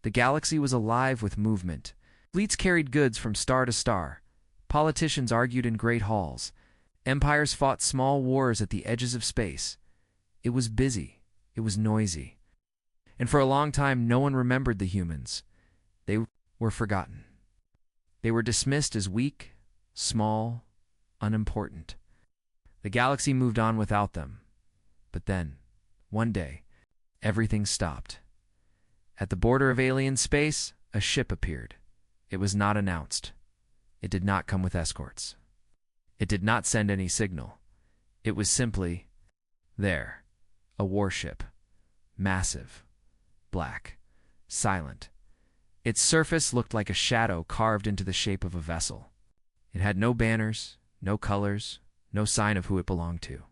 The galaxy was alive with movement. Fleets carried goods from star to star. Politicians argued in great halls. Empires fought small wars at the edges of space. It was busy. It was noisy. And for a long time, no one remembered the humans. They were forgotten. They were dismissed as weak, small, unimportant. The galaxy moved on without them. But then, one day, everything stopped. At the border of alien space, a ship appeared. It was not announced. It did not come with escorts. It did not send any signal. It was simply there, a warship, massive, black, silent. Its surface looked like a shadow carved into the shape of a vessel. It had no banners, no colors, no sign of who it belonged to.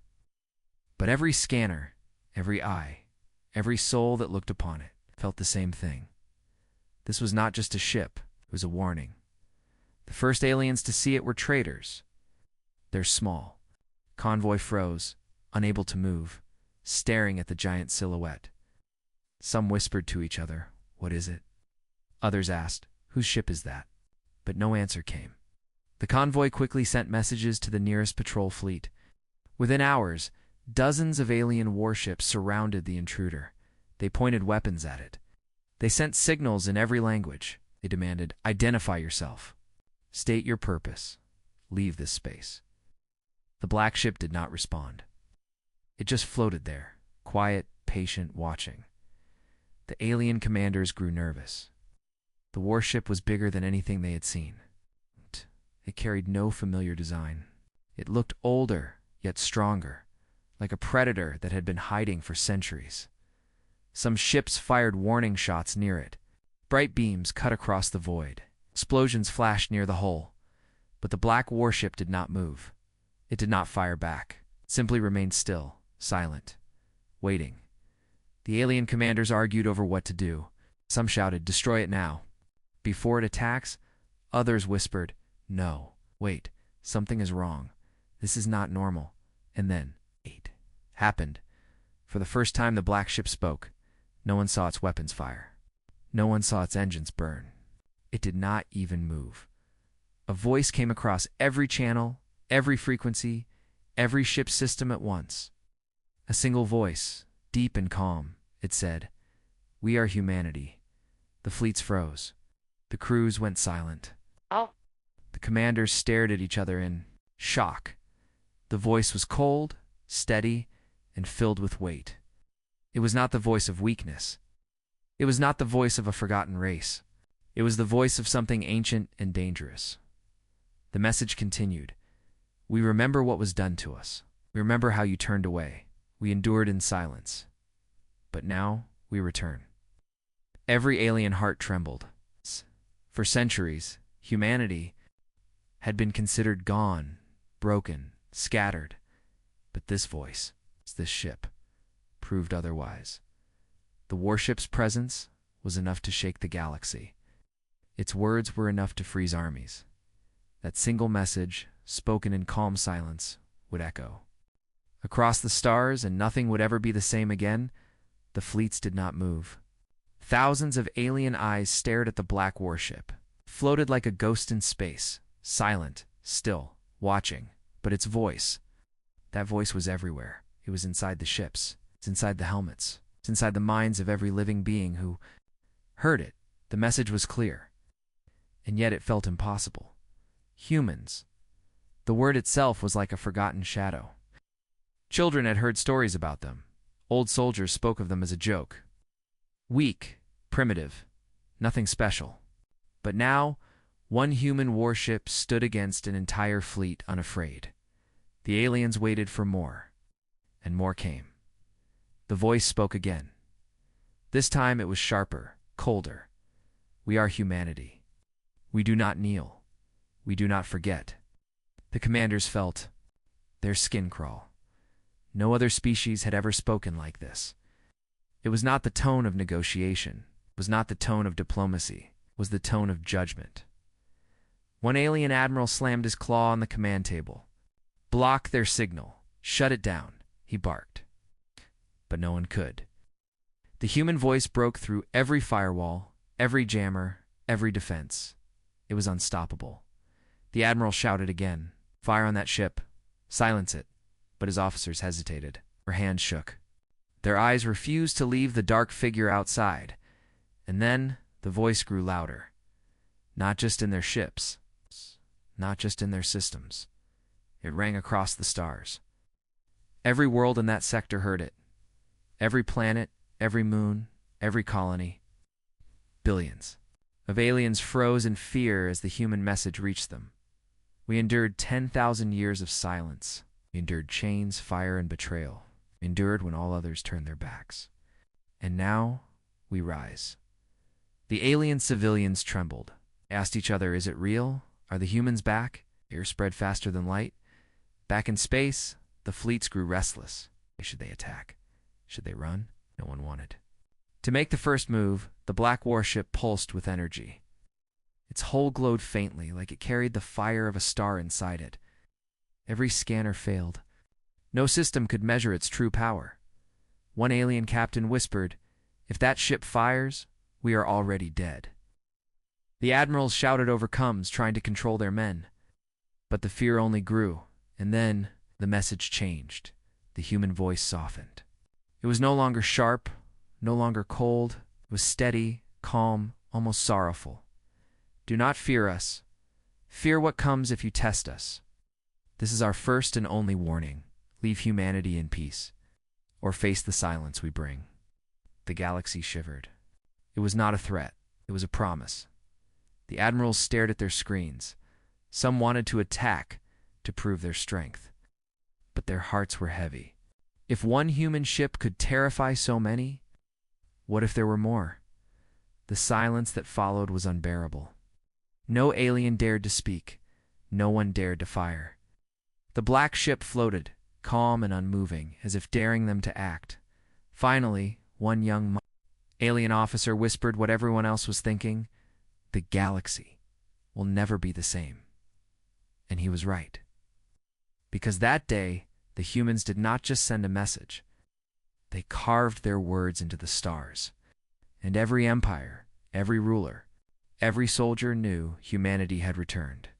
But every scanner, every eye, every soul that looked upon it felt the same thing. This was not just a ship, it was a warning. The first aliens to see it were traders. Their small convoy froze, unable to move, staring at the giant silhouette. Some whispered to each other, "What is it?" Others asked, "Whose ship is that?" But no answer came. The convoy quickly sent messages to the nearest patrol fleet. Within hours, dozens of alien warships surrounded the intruder. They pointed weapons at it. They sent signals in every language. They demanded, "Identify yourself. State your purpose. Leave this space." The black ship did not respond. It just floated there, quiet, patient, watching. The alien commanders grew nervous. The warship was bigger than anything they had seen. It carried no familiar design. It looked older, yet stronger, like a predator that had been hiding for centuries. Some ships fired warning shots near it. Bright beams cut across the void. Explosions flashed near the hull. But the black warship did not move. It did not fire back. It simply remained still, silent, waiting. The alien commanders argued over what to do. Some shouted, "Destroy it now." Before it attacks, others whispered, "No, wait, something is wrong. This is not normal." And then, it happened. For the first time, the black ship spoke. No one saw its weapons fire. No one saw its engines burn. It did not even move. A voice came across every channel, every frequency, every ship system at once. A single voice, deep and calm. It said, "We are humanity." The fleets froze. The crews went silent. Oh. The commanders stared at each other in shock. The voice was cold, steady, and filled with weight. It was not the voice of weakness. It was not the voice of a forgotten race. It was the voice of something ancient and dangerous. The message continued. "We remember what was done to us. We remember how you turned away. We endured in silence. But now we return." Every alien heart trembled. For centuries, humanity had been considered gone, broken, scattered. But this voice, this ship, proved otherwise. The warship's presence was enough to shake the galaxy. Its words were enough to freeze armies. That single message, spoken in calm silence, would echo. Across the stars, and nothing would ever be the same again, the fleets did not move. Thousands of alien eyes stared at the black warship, floated like a ghost in space, silent, still, watching. But its voice, that voice was everywhere. It was inside the ships. It's inside the helmets. It's inside the minds of every living being who heard it. The message was clear. And yet it felt impossible. Humans. The word itself was like a forgotten shadow. Children had heard stories about them. Old soldiers spoke of them as a joke. Weak, primitive, nothing special. But now, one human warship stood against an entire fleet unafraid. The aliens waited for more, and more came. The voice spoke again. This time it was sharper, colder. "We are humanity. We do not kneel. We do not forget." The commanders felt their skin crawl. No other species had ever spoken like this. It was not the tone of negotiation. It was not the tone of diplomacy. It was the tone of judgment. One alien admiral slammed his claw on the command table. "Block their signal. Shut it down," he barked. But no one could. The human voice broke through every firewall, Every jammer, every defense. It was unstoppable. The admiral shouted again, "Fire on that ship. Silence it." But his officers hesitated. Their hands shook. Their eyes refused to leave the dark figure outside. And then the voice grew louder. Not just in their ships, not just in their systems. It rang across the stars. Every world in that sector heard it. Every planet, every moon, every colony. Billions of aliens froze in fear as the human message reached them. We endured 10,000 years of silence. We endured chains, fire, and betrayal. We endured when all others turned their backs. And now we rise. The alien civilians trembled, asked each other, "Is it real? Are the humans back?" Air spread faster than light. Back in space, the fleets grew restless. Should they attack? Should they run? No one wanted. To make the first move, the black warship pulsed with energy. Its hull glowed faintly, like it carried the fire of a star inside it. Every scanner failed. No system could measure its true power. One alien captain whispered, "If that ship fires, we are already dead." The admirals shouted over comms, trying to control their men. But the fear only grew, and then the message changed. The human voice softened. It was no longer sharp, no longer cold. It was steady, calm, almost sorrowful. "Do not fear us. Fear what comes if you test us. This is our first and only warning. Leave humanity in peace, or face the silence we bring." The galaxy shivered. It was not a threat. It was a promise. The admirals stared at their screens. Some wanted to attack to prove their strength. But their hearts were heavy. If one human ship could terrify so many, what if there were more? The silence that followed was unbearable. No alien dared to speak. No one dared to fire. The black ship floated, calm and unmoving, as if daring them to act. Finally, one young alien officer whispered what everyone else was thinking: "The galaxy will never be the same." And he was right. Because that day, the humans did not just send a message. They carved their words into the stars. And every empire, every ruler, every soldier knew humanity had returned.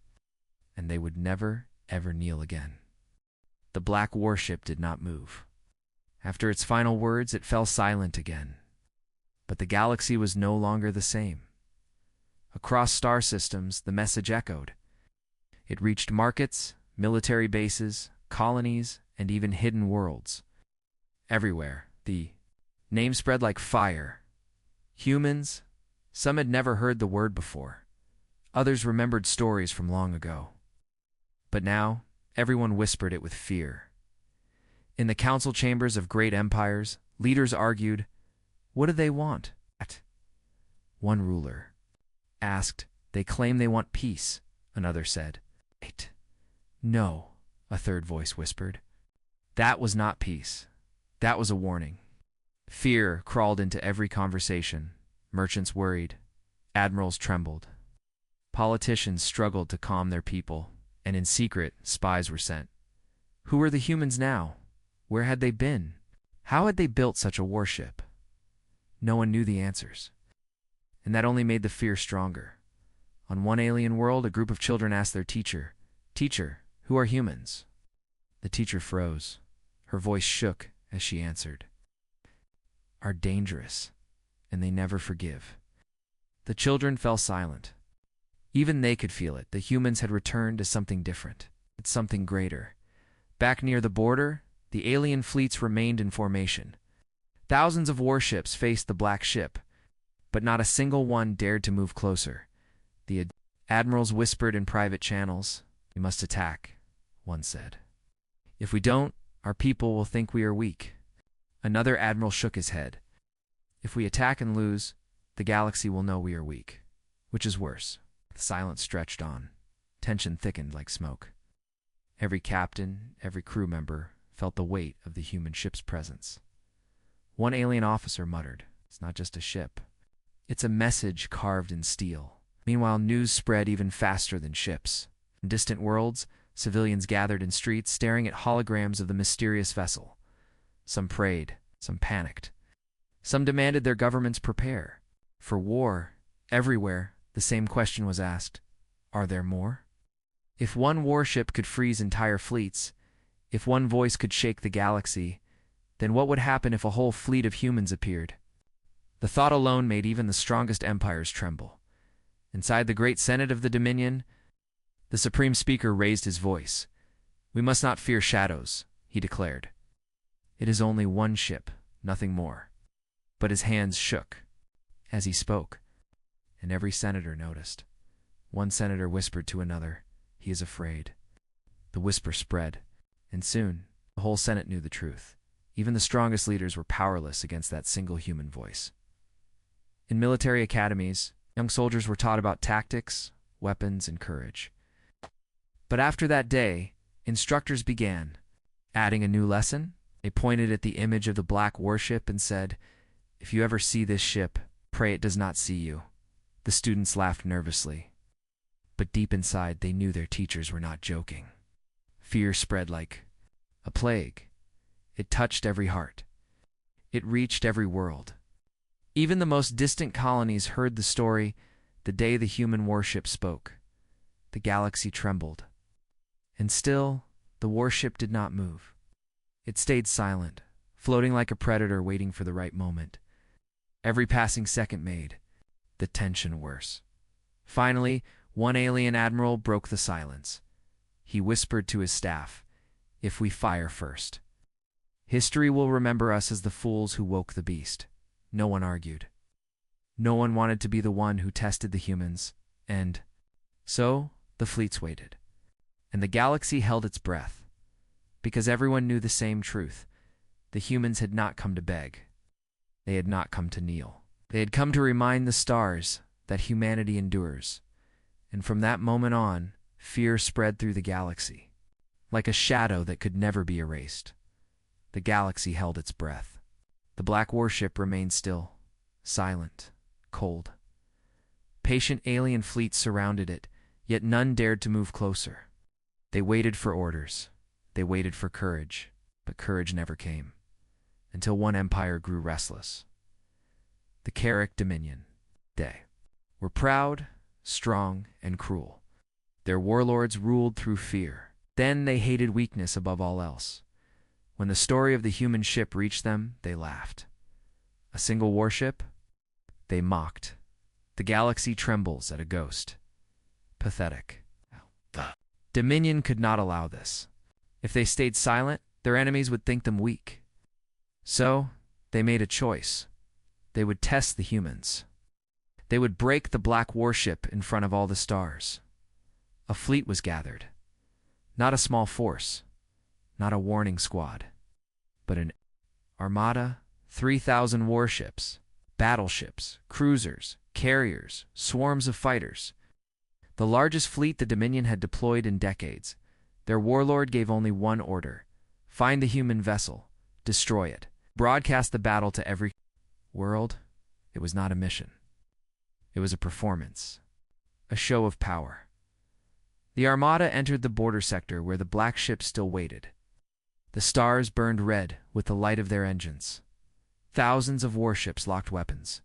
And they would never, ever kneel again. The black warship did not move. After its final words, it fell silent again. But the galaxy was no longer the same. Across star systems, the message echoed. It reached markets, military bases, colonies, and even hidden worlds. Everywhere, the name spread like fire. Humans, some had never heard the word before. Others remembered stories from long ago. But now, everyone whispered it with fear. In the council chambers of great empires, leaders argued, "What do they want?" One ruler asked, "They claim they want peace," another said. "Wait. No," a third voice whispered. That was not peace. That was a warning. Fear crawled into every conversation. Merchants worried. Admirals trembled. Politicians struggled to calm their people, and in secret, spies were sent. Who were the humans now? Where had they been? How had they built such a warship? No one knew the answers. And that only made the fear stronger. On one alien world, a group of children asked their teacher, "Teacher, who are humans?" The teacher froze. Her voice shook as she answered, "Are dangerous, and they never forgive." The children fell silent. Even they could feel it. The humans had returned to something different. It's something greater. Back near the border, the alien fleets remained in formation. Thousands of warships faced the black ship, but not a single one dared to move closer. The admirals whispered in private channels, "We must attack," one said. "If we don't, our people will think we are weak." Another admiral shook his head. "If we attack and lose, the galaxy will know we are weak." Which is worse? The silence stretched on. Tension thickened like smoke. Every captain, every crew member felt the weight of the human ship's presence. One alien officer muttered, "It's not just a ship. It's a message carved in steel." Meanwhile, news spread even faster than ships. In distant worlds, civilians gathered in streets, staring at holograms of the mysterious vessel. Some prayed, some panicked. Some demanded their governments prepare for war Everywhere, the same question was asked. Are there more? If one warship could freeze entire fleets, if one voice could shake the galaxy, then what would happen if a whole fleet of humans appeared? The thought alone made even the strongest empires tremble. Inside the great Senate of the Dominion, the Supreme Speaker raised his voice. "We must not fear shadows," he declared. "It is only one ship, nothing more." But his hands shook as he spoke, and every senator noticed. One senator whispered to another, "He is afraid." The whisper spread, and soon the whole Senate knew the truth. Even the strongest leaders were powerless against that single human voice. In military academies, young soldiers were taught about tactics, weapons, and courage. But after that day, instructors began adding a new lesson. They pointed at the image of the black warship and said, "If you ever see this ship, pray it does not see you." The students laughed nervously, but deep inside they knew their teachers were not joking. Fear spread like a plague. It touched every heart. It reached every world. Even the most distant colonies heard the story the day the human warship spoke. The galaxy trembled. And still, the warship did not move. It stayed silent, floating like a predator waiting for the right moment. Every passing second made the tension worse. Finally, one alien admiral broke the silence. He whispered to his staff, "If we fire first, history will remember us as the fools who woke the beast." No one argued. No one wanted to be the one who tested the humans, and so the fleets waited. And the galaxy held its breath, because everyone knew the same truth. The humans had not come to beg. They had not come to kneel. They had come to remind the stars that humanity endures. And from that moment on, fear spread through the galaxy, like a shadow that could never be erased. The galaxy held its breath. The black warship remained still, silent, cold. Patient alien fleets surrounded it, yet none dared to move closer. They waited for orders. They waited for courage, but courage never came, until one empire grew restless. The Carrick Dominion. They were proud, strong, and cruel. Their warlords ruled through fear. Then they hated weakness above all else. When the story of the human ship reached them, they laughed. A single warship? They mocked. The galaxy trembles at a ghost. Pathetic. The Dominion could not allow this. If they stayed silent, their enemies would think them weak. So, they made a choice. They would test the humans. They would break the black warship in front of all the stars. A fleet was gathered. Not a small force. Not a warning squad, but an armada, 3,000 warships, battleships, cruisers, carriers, swarms of fighters. The largest fleet the Dominion had deployed in decades. Their warlord gave only one order: find the human vessel, destroy it, broadcast the battle to every world. It was not a mission. It was a performance, a show of power. The armada entered the border sector where the black ships still waited. The stars burned red with the light of their engines. Thousands of warships locked weapons.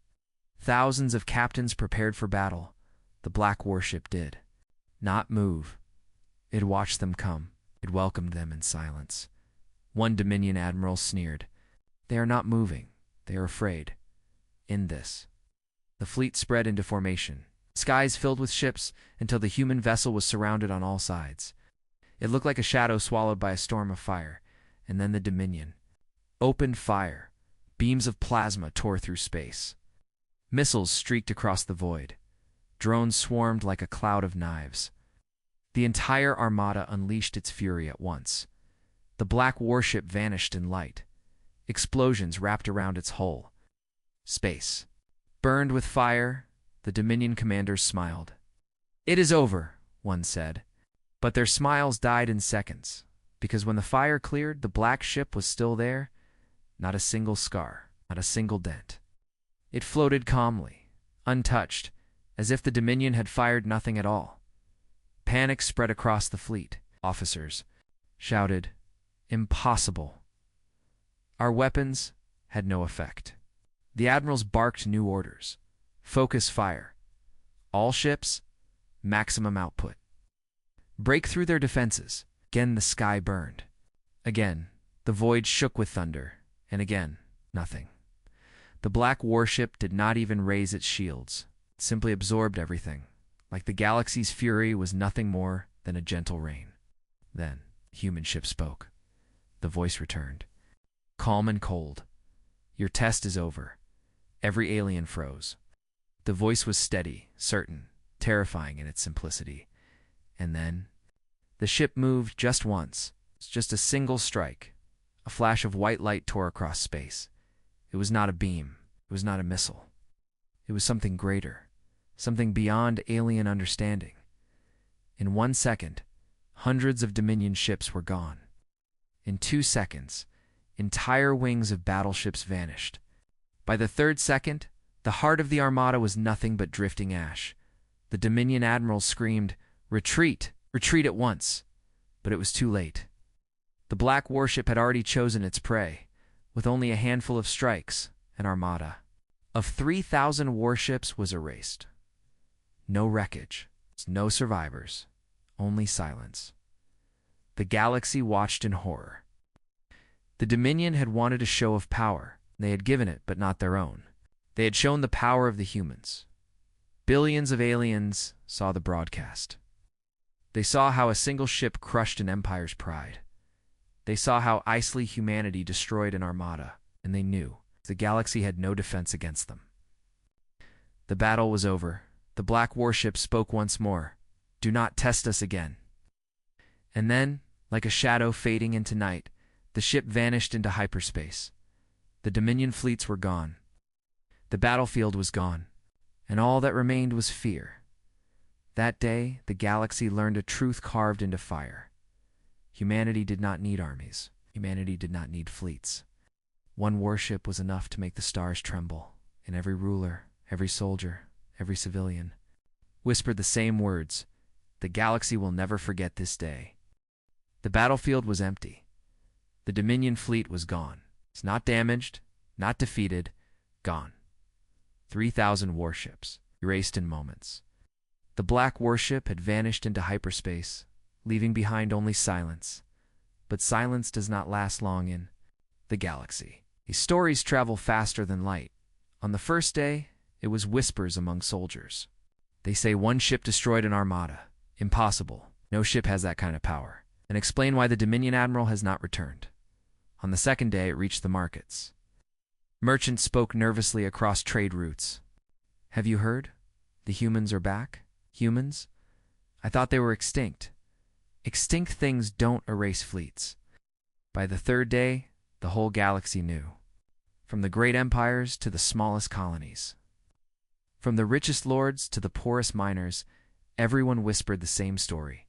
Thousands of captains prepared for battle. The black warship did not move. It watched them come. It welcomed them in silence. One Dominion admiral sneered, "They are not moving. They are afraid." In this, the fleet spread into formation. Skies filled with ships until the human vessel was surrounded on all sides. It looked like a shadow swallowed by a storm of fire. And then the Dominion opened fire. Beams of plasma tore through space. Missiles streaked across the void. Drones swarmed like a cloud of knives. The entire armada unleashed its fury at once. The black warship vanished in light. Explosions wrapped around its hull. Space burned with fire. The Dominion commanders smiled. "It is over," one said. But their smiles died in seconds. Because when the fire cleared, the black ship was still there. Not a single scar, not a single dent. It floated calmly, untouched, as if the Dominion had fired nothing at all. Panic spread across the fleet. Officers shouted, "Impossible." Our weapons had no effect. The admirals barked new orders. Focus fire. All ships, maximum output. Break through their defenses. Again the sky burned. Again, the void shook with thunder. And again, nothing. The black warship did not even raise its shields. It simply absorbed everything, like the galaxy's fury was nothing more than a gentle rain. Then, the human ship spoke. The voice returned. Calm and cold. Your test is over. Every alien froze. The voice was steady, certain, terrifying in its simplicity. And then, the ship moved just once. It was just a single strike. A flash of white light tore across space. It was not a beam. It was not a missile. It was something greater, something beyond alien understanding. In 1 second, hundreds of Dominion ships were gone. In 2 seconds, entire wings of battleships vanished. By the 3rd second, the heart of the Armada was nothing but drifting ash. The Dominion admirals screamed, "Retreat! Retreat at once!" But it was too late. The black warship had already chosen its prey. With only a handful of strikes, an armada of 3,000 warships was erased. No wreckage, no survivors, only silence. The galaxy watched in horror. The Dominion had wanted a show of power. They had given it, but not their own. They had shown the power of the humans. Billions of aliens saw the broadcast. They saw how a single ship crushed an empire's pride. They saw how isolated humanity destroyed an armada, and they knew the galaxy had no defense against them. The battle was over. The black warship spoke once more. "Do not test us again." And then, like a shadow fading into night, the ship vanished into hyperspace. The Dominion fleets were gone. The battlefield was gone, and all that remained was fear. That day, the galaxy learned a truth carved into fire. Humanity did not need armies. Humanity did not need fleets. One warship was enough to make the stars tremble, and every ruler, every soldier, every civilian whispered the same words: "The galaxy will never forget this day." The battlefield was empty. The Dominion fleet was gone. It's not damaged, not defeated, gone. 3,000 warships, erased in moments. The black warship had vanished into hyperspace, leaving behind only silence. But silence does not last long in the galaxy. These stories travel faster than light. On the first day, it was whispers among soldiers. They say one ship destroyed an armada. Impossible. No ship has that kind of power. And explain why the Dominion admiral has not returned. On the second day, it reached the markets. Merchants spoke nervously across trade routes. "Have you heard? The humans are back? Humans? I thought they were extinct." Extinct things don't erase fleets. By the third day, the whole galaxy knew. From the great empires to the smallest colonies. From the richest lords to the poorest miners, everyone whispered the same story.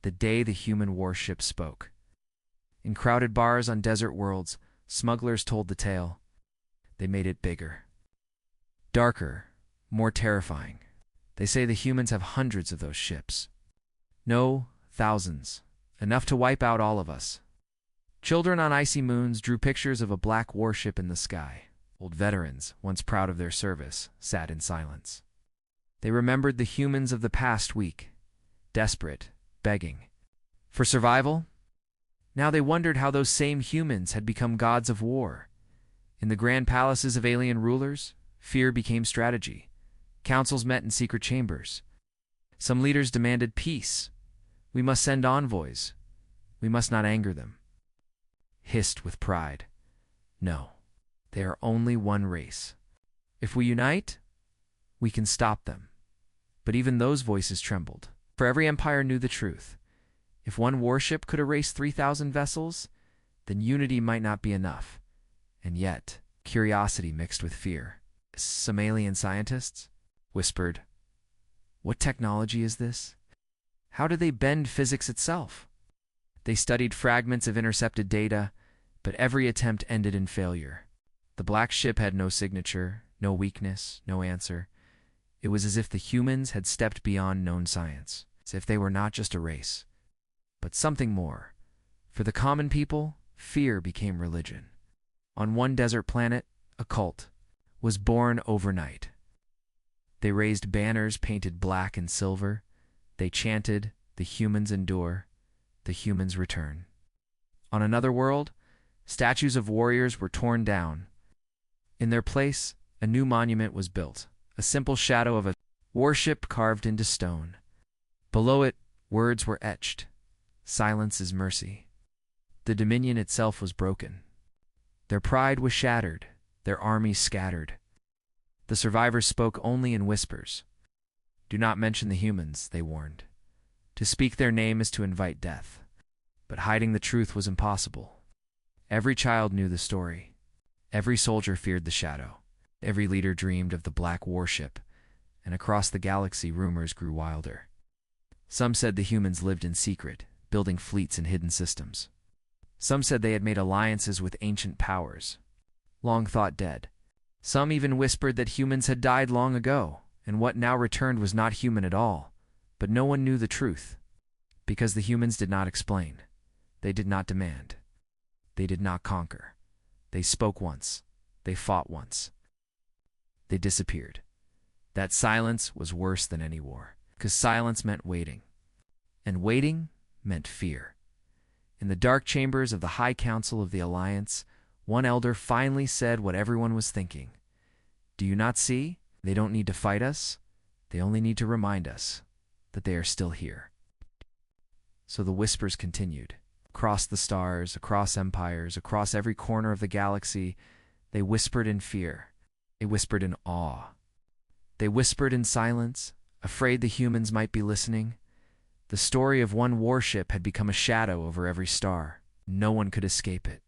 The day the human warship spoke. In crowded bars on desert worlds, smugglers told the tale. They made it bigger. Darker, more terrifying. They say the humans have hundreds of those ships. No, thousands. Enough to wipe out all of us. Children on icy moons drew pictures of a black warship in the sky. Old veterans, once proud of their service, sat in silence. They remembered the humans of the past week, desperate, begging for survival. Now they wondered how those same humans had become gods of war. In the grand palaces of alien rulers, fear became strategy. Councils met in secret chambers. Some leaders demanded peace. "We must send envoys. We must not anger them." Hissed with pride. "No, they are only one race. If we unite, we can stop them." But even those voices trembled, for every empire knew the truth. If one warship could erase 3,000 vessels, then unity might not be enough. And yet, curiosity mixed with fear. Some alien scientists whispered, "What technology is this? How do they bend physics itself?" They studied fragments of intercepted data, but every attempt ended in failure. The black ship had no signature, no weakness, no answer. It was as if the humans had stepped beyond known science, as if they were not just a race, but something more. For the common people, fear became religion. On one desert planet, a cult was born overnight. They raised banners painted black and silver. They chanted, "The humans endure, the humans return." On another world, statues of warriors were torn down. In their place, a new monument was built, a simple shadow of a warship carved into stone. Below it, words were etched. "Silence is mercy." The Dominion itself was broken. Their pride was shattered, their armies scattered. The survivors spoke only in whispers. "Do not mention the humans," they warned. "To speak their name is to invite death." But hiding the truth was impossible. Every child knew the story. Every soldier feared the shadow. Every leader dreamed of the black warship, and across the galaxy rumors grew wilder. Some said the humans lived in secret, building fleets and hidden systems. Some said they had made alliances with ancient powers, long thought dead. Some even whispered that humans had died long ago, and what now returned was not human at all. But no one knew the truth, because the humans did not explain. They did not demand. They did not conquer. They spoke once. They fought once. They disappeared. That silence was worse than any war, because silence meant waiting. And waiting meant fear. In the dark chambers of the High Council of the Alliance, one elder finally said what everyone was thinking. "Do you not see? They don't need to fight us. They only need to remind us that they are still here." So the whispers continued. Across the stars, across empires, across every corner of the galaxy, they whispered in fear. They whispered in awe. They whispered in silence, afraid the humans might be listening. The story of one warship had become a shadow over every star. No one could escape it.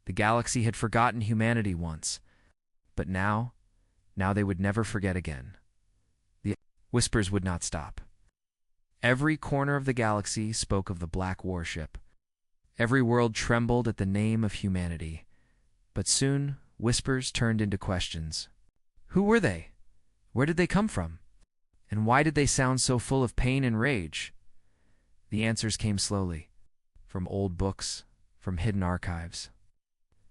The galaxy had forgotten humanity once, but now they would never forget again. The whispers would not stop. Every corner of the galaxy spoke of the black warship. Every world trembled at the name of humanity. But soon, whispers turned into questions. Who were they? Where did they come from? And why did they sound so full of pain and rage? The answers came slowly, from old books, from hidden archives,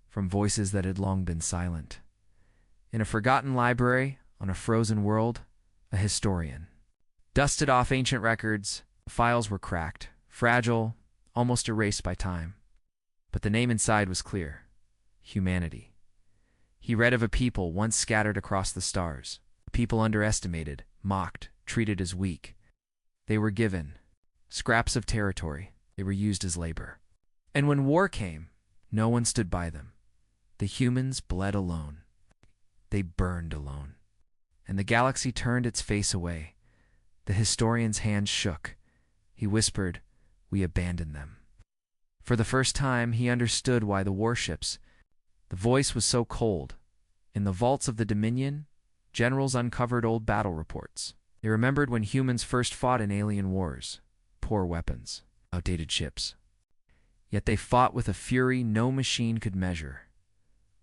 from voices that had long been silent. In a forgotten library, on a frozen world, a historian dusted off ancient records. The files were cracked, fragile, almost erased by time. But the name inside was clear: humanity. He read of a people once scattered across the stars, a people underestimated, mocked, treated as weak. They were given scraps of territory. They were used as labor. And when war came, no one stood by them. The humans bled alone. They burned alone. And the galaxy turned its face away. The historian's hands shook. He whispered, "We abandoned them." For the first time, he understood why the warships. The voice was so cold. In the vaults of the Dominion, generals uncovered old battle reports. They remembered when humans first fought in alien wars. Poor weapons, outdated ships. Yet they fought with a fury no machine could measure.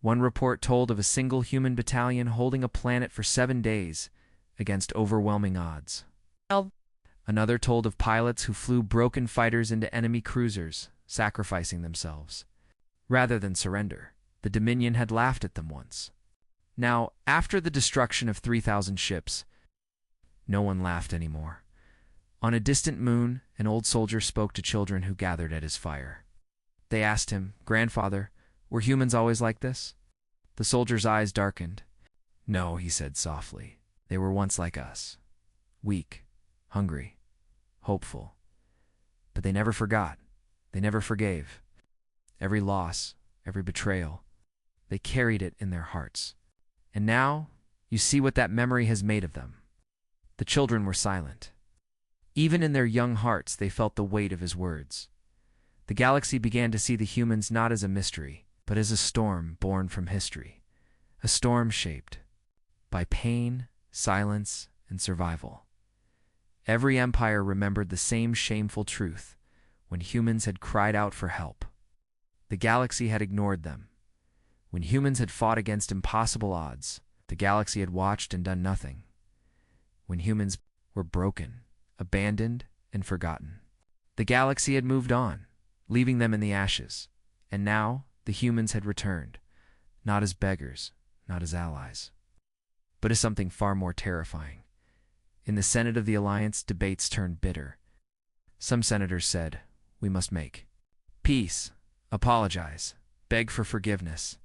One report told of a single human battalion holding a planet for 7 days against overwhelming odds. Another told of pilots who flew broken fighters into enemy cruisers, sacrificing themselves. Rather than surrender, the Dominion had laughed at them once. Now, after the destruction of 3,000 ships, no one laughed anymore. On a distant moon, an old soldier spoke to children who gathered at his fire. They asked him, "Grandfather, were humans always like this?" The soldier's eyes darkened. "No," he said softly. "They were once like us. Weak, hungry, hopeful. But they never forgot. They never forgave. Every loss, every betrayal, they carried it in their hearts. And now, you see what that memory has made of them." The children were silent. Even in their young hearts, they felt the weight of his words. The galaxy began to see the humans not as a mystery, but as a storm born from history. A storm shaped by pain, silence, and survival. Every empire remembered the same shameful truth when humans had cried out for help. The galaxy had ignored them. When humans had fought against impossible odds, the galaxy had watched and done nothing. When humans were broken, abandoned, and forgotten, the galaxy had moved on, leaving them in the ashes. And now the humans had returned, not as beggars, not as allies, but is something far more terrifying. In the Senate of the Alliance, debates turned bitter. Some senators said, "We must make peace, apologize, beg for forgiveness."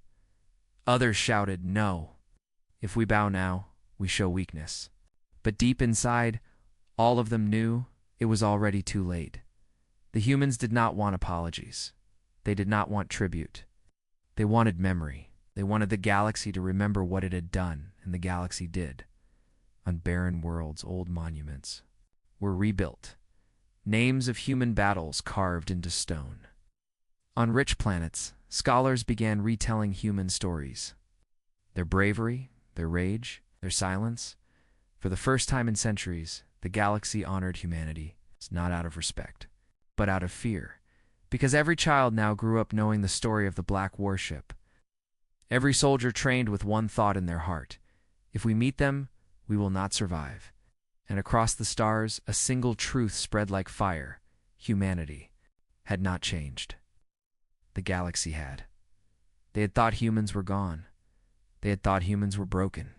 Others shouted, "No. If we bow now, we show weakness." But deep inside, all of them knew it was already too late. The humans did not want apologies. They did not want tribute. They wanted memory. They wanted the galaxy to remember what it had done, and the galaxy did. On barren worlds, old monuments were rebuilt, names of human battles carved into stone. On rich planets, scholars began retelling human stories. Their bravery, their rage, their silence. For the first time in centuries, the galaxy honored humanity, not out of respect, but out of fear, because every child now grew up knowing the story of the Black Warship. Every soldier trained with one thought in their heart: if we meet them, we will not survive. And across the stars, a single truth spread like fire: humanity had not changed. The galaxy had. They had thought humans were gone. They had thought humans were broken.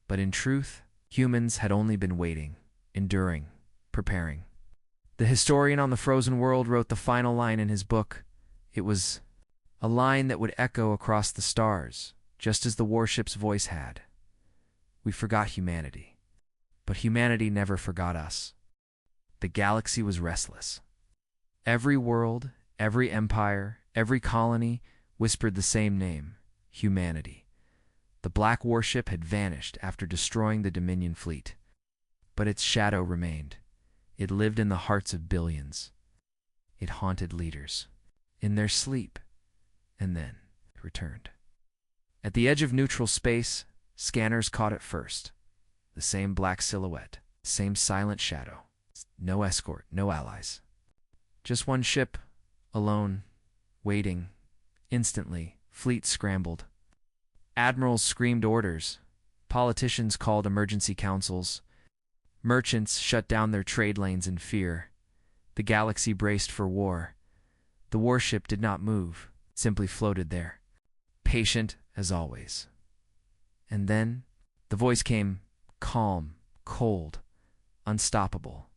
But in truth, humans had only been waiting, enduring, preparing. The historian on the frozen world wrote the final line in his book. It was a line that would echo across the stars, just as the warship's voice had. We forgot humanity, but humanity never forgot us. The galaxy was restless. Every world, every empire, every colony whispered the same name: humanity. The Black Warship had vanished after destroying the Dominion fleet, but its shadow remained. It lived in the hearts of billions. It haunted leaders in their sleep, and then it returned. At the edge of neutral space, scanners caught it first. The same black silhouette, same silent shadow. No escort, no allies. Just one ship, alone, waiting. Instantly, fleets scrambled. Admirals screamed orders. Politicians called emergency councils. Merchants shut down their trade lanes in fear. The galaxy braced for war. The warship did not move, simply floated there, patient as always. And then the voice came, calm, cold, unstoppable.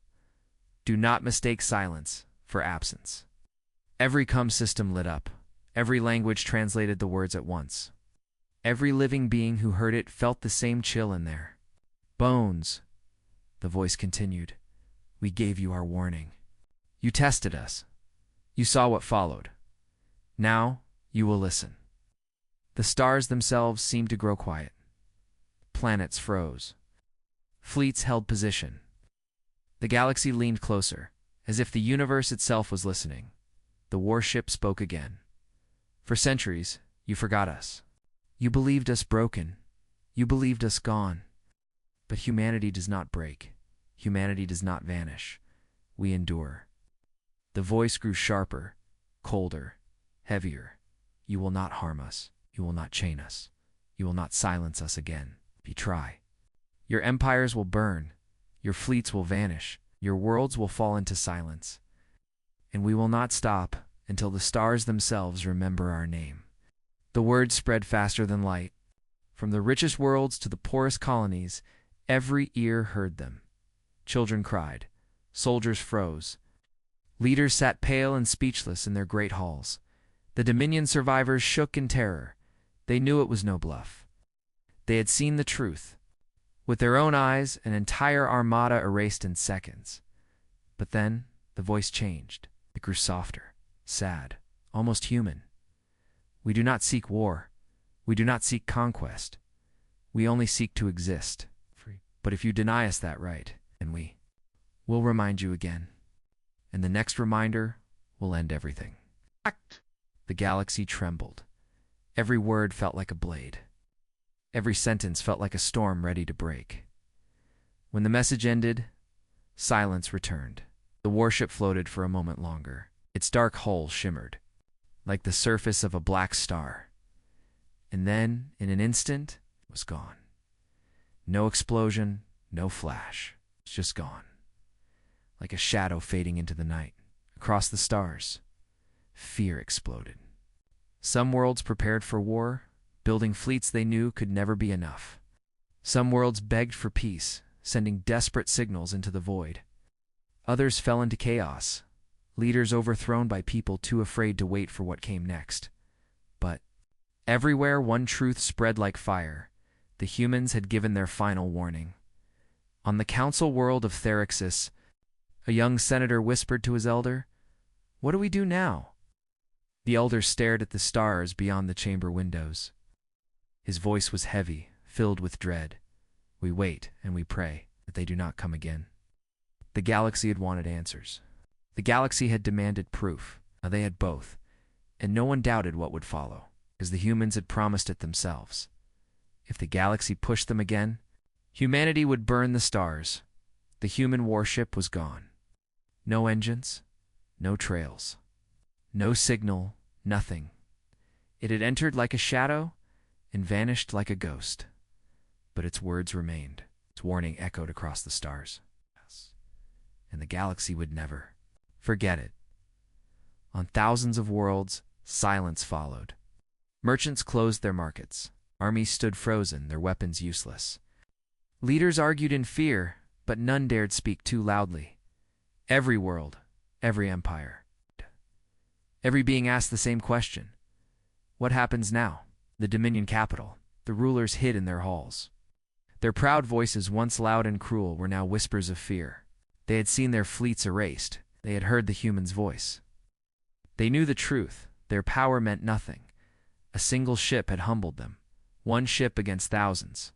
Do not mistake silence for absence. Every comm system lit up. Every language translated the words at once. Every living being who heard it felt the same chill in their bones. The voice continued. We gave you our warning. You tested us. You saw what followed. Now you will listen. The stars themselves seemed to grow quiet. Planets froze. Fleets held position. The galaxy leaned closer, as if the universe itself was listening. The warship spoke again. For centuries, you forgot us. You believed us broken. You believed us gone. But humanity does not break. Humanity does not vanish. We endure. The voice grew sharper, colder, heavier. You will not harm us. You will not chain us. You will not silence us again. If you try. Your empires will burn. Your fleets will vanish. Your worlds will fall into silence. And we will not stop until the stars themselves remember our name. The words spread faster than light. From the richest worlds to the poorest colonies, every ear heard them. Children cried. Soldiers froze. Leaders sat pale and speechless in their great halls. The Dominion survivors shook in terror. They knew it was no bluff. They had seen the truth. With their own eyes, an entire armada erased in seconds. But then, the voice changed. It grew softer, sad, almost human. We do not seek war. We do not seek conquest. We only seek to exist. But if you deny us that right, then we will remind you again. And the next reminder will end everything. The galaxy trembled. Every word felt like a blade. Every sentence felt like a storm ready to break. When the message ended, silence returned. The warship floated for a moment longer. Its dark hull shimmered, like the surface of a black star. And then, in an instant, it was gone. No explosion, no flash. It's just gone. Like a shadow fading into the night. Across the stars, fear exploded. Some worlds prepared for war, building fleets they knew could never be enough. Some worlds begged for peace, sending desperate signals into the void. Others fell into chaos, leaders overthrown by people too afraid to wait for what came next. But everywhere one truth spread like fire. The humans had given their final warning. On the council world of Therixis, a young senator whispered to his elder, "What do we do now?" The elder stared at the stars beyond the chamber windows. His voice was heavy, filled with dread. "We wait and we pray that they do not come again." The galaxy had wanted answers. The galaxy had demanded proof. Now they had both, and no one doubted what would follow, because the humans had promised it themselves. If the galaxy pushed them again, humanity would burn the stars. The human warship was gone. No engines, no trails, no signal, nothing. It had entered like a shadow and vanished like a ghost. But its words remained. Its warning echoed across the stars. And the galaxy would never forget it. On thousands of worlds, silence followed. Merchants closed their markets. Armies stood frozen, their weapons useless. Leaders argued in fear, but none dared speak too loudly. Every world, every empire, every being asked the same question. What happens now? The Dominion capital, the rulers hid in their halls. Their proud voices, once loud and cruel, were now whispers of fear. They had seen their fleets erased. They had heard the human's voice. They knew the truth. Their power meant nothing. A single ship had humbled them. One ship against thousands.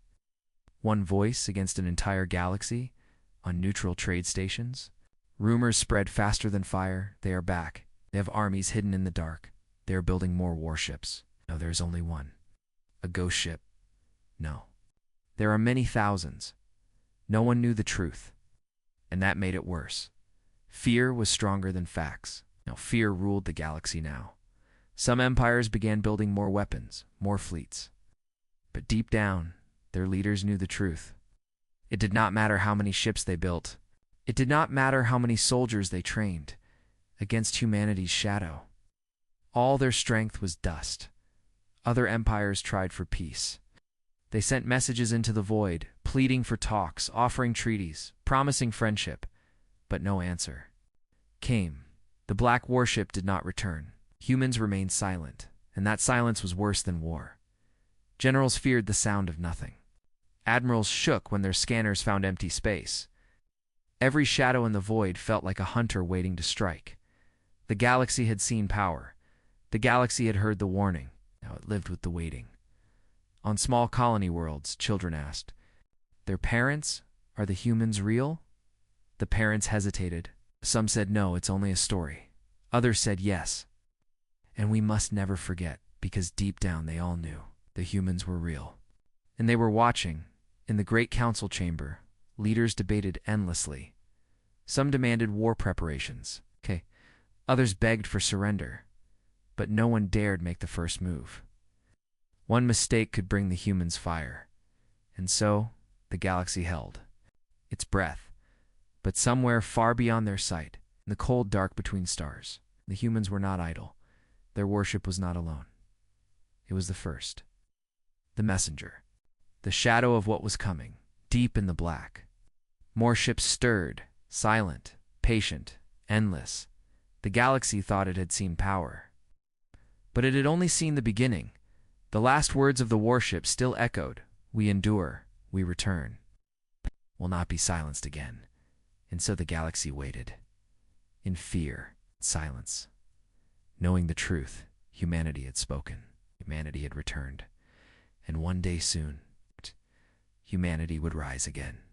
One voice against an entire galaxy on neutral trade stations. Rumors spread faster than fire. They are back. They have armies hidden in the dark. They are building more warships. No, there is only one. A ghost ship. No. There are many thousands. No one knew the truth. And that made it worse. Fear was stronger than facts. Now, fear ruled the galaxy now. Some empires began building more weapons, more fleets. But deep down, their leaders knew the truth. It did not matter how many ships they built. It did not matter how many soldiers they trained against humanity's shadow. All their strength was dust. Other empires tried for peace. They sent messages into the void, pleading for talks, offering treaties, promising friendship, but no answer came. The black warship did not return. Humans remained silent, and that silence was worse than war. Generals feared the sound of nothing. Admirals shook when their scanners found empty space. Every shadow in the void felt like a hunter waiting to strike. The galaxy had seen power. The galaxy had heard the warning. Now it lived with the waiting. On small colony worlds, children asked, "Their parents? Are the humans real?" The parents hesitated. Some said no, it's only a story. Others said yes. And we must never forget, because deep down they all knew the humans were real. And they were watching. In the great council chamber, leaders debated endlessly. Some demanded war preparations. Others begged for surrender. But no one dared make the first move. One mistake could bring the humans fire. And so, the galaxy held its breath. But somewhere far beyond their sight, in the cold dark between stars, the humans were not idle. Their worship was not alone. It was the first. The messenger. The shadow of what was coming, deep in the black. More ships stirred, silent, patient, endless. The galaxy thought it had seen power. But it had only seen the beginning. The last words of the warship still echoed, "We endure, we return. Will not be silenced again." And so the galaxy waited. In fear, silence. Knowing the truth, humanity had spoken. Humanity had returned. And one day soon, humanity would rise again.